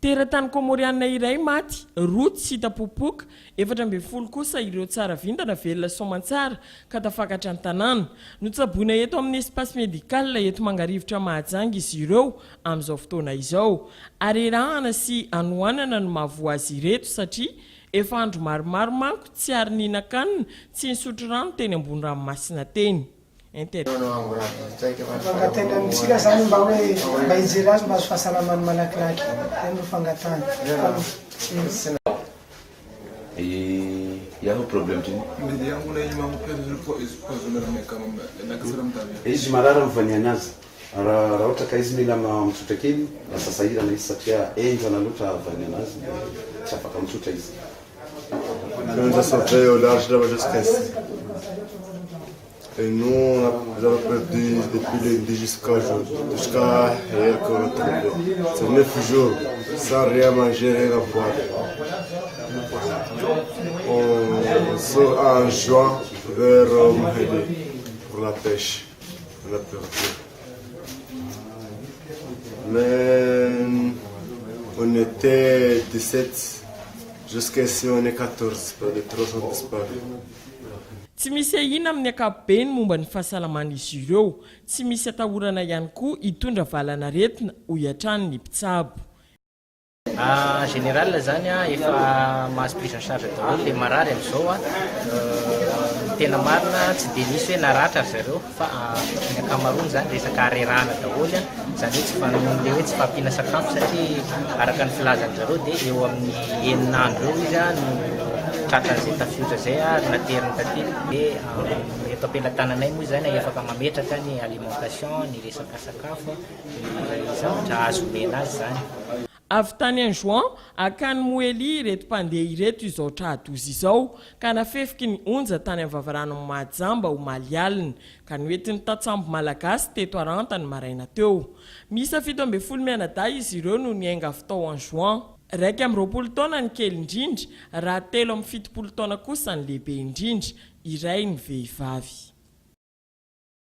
Teratany Komoriana iray maty, roa tsy hita popoka, 14 kosa ireo tsara vintana velona soamantsara ka tafakatra ny tanàna. Notsaboina eto amin'ny espace médical eto Mangarivotra Mahajanga izy ireo amin'izao fotoana izao. Arerahana sy anohanana no mahavoa azy ireto satria efa andro maromaro manko tsy ary nihinan-kanina, tsy nisotro rano teny ambony ranomasina teny. Fangatenantsika zany mba hoe mba hijery azy mba azo fahasalamany malakilaky no fangatany. Yaho problem tini. Izy marara mivaniana azy. Raha ohatra ka izy mila mitsotra kely, lasa sahirana izy satria enjana loatra vaniana azy, tsy afaka mitsotra izy. On a sauvé au large là jusqu'ici. Et nous, on a perdu depuis lundi jusqu'à hier qu'on a trouvé. C'est 9 jours, sans rien manger, rien à boire. On sort en juin vers Mahedi pour la pêche. On a perdu. Mais on était 17, jusqu'ici on est 14, pas de 300 disparus. Tsy misy ahina amin'ny ankapobeny momba ny fahasalaman'izy ireo, tsy misy atahorana ihany koa hitondra valana retina ho hiatrany ny mpitsabo. Général zany efa mahazo prise en charge daholo le marary amin'izao tena marina tsy dia misy hoe naratra zareo fa ny ankamaroany zany resaka arerahana daholo zany hoe tsy fanamony hoe tsy fampihana sakafo satria araka ny filazany zareo dia eo amin'ny eninandro eo izy no tratran'izay tafiotra zay nateriny tately dia eto ampelantananay moa zany afaka mametraka ny alimentation ny resaka sakafo ny zavatra azo omena azy zany. Avy tany en juin, akany Moely ireto mpandeha ireto izao trahadozy izao ka nafefiky ny onja tany amin'ny vavarano Mahajamba ho maly alina ka noentiny tatsambo malagasy teto Arantany maraina teo. Misa 17 mianadahy izy ireo no niainga avy tao en juin. 20 taona ny kely indrindra, raha 7 amin'ny 70 taona kosa ny lehibe indrindra, iray ny vehivavy.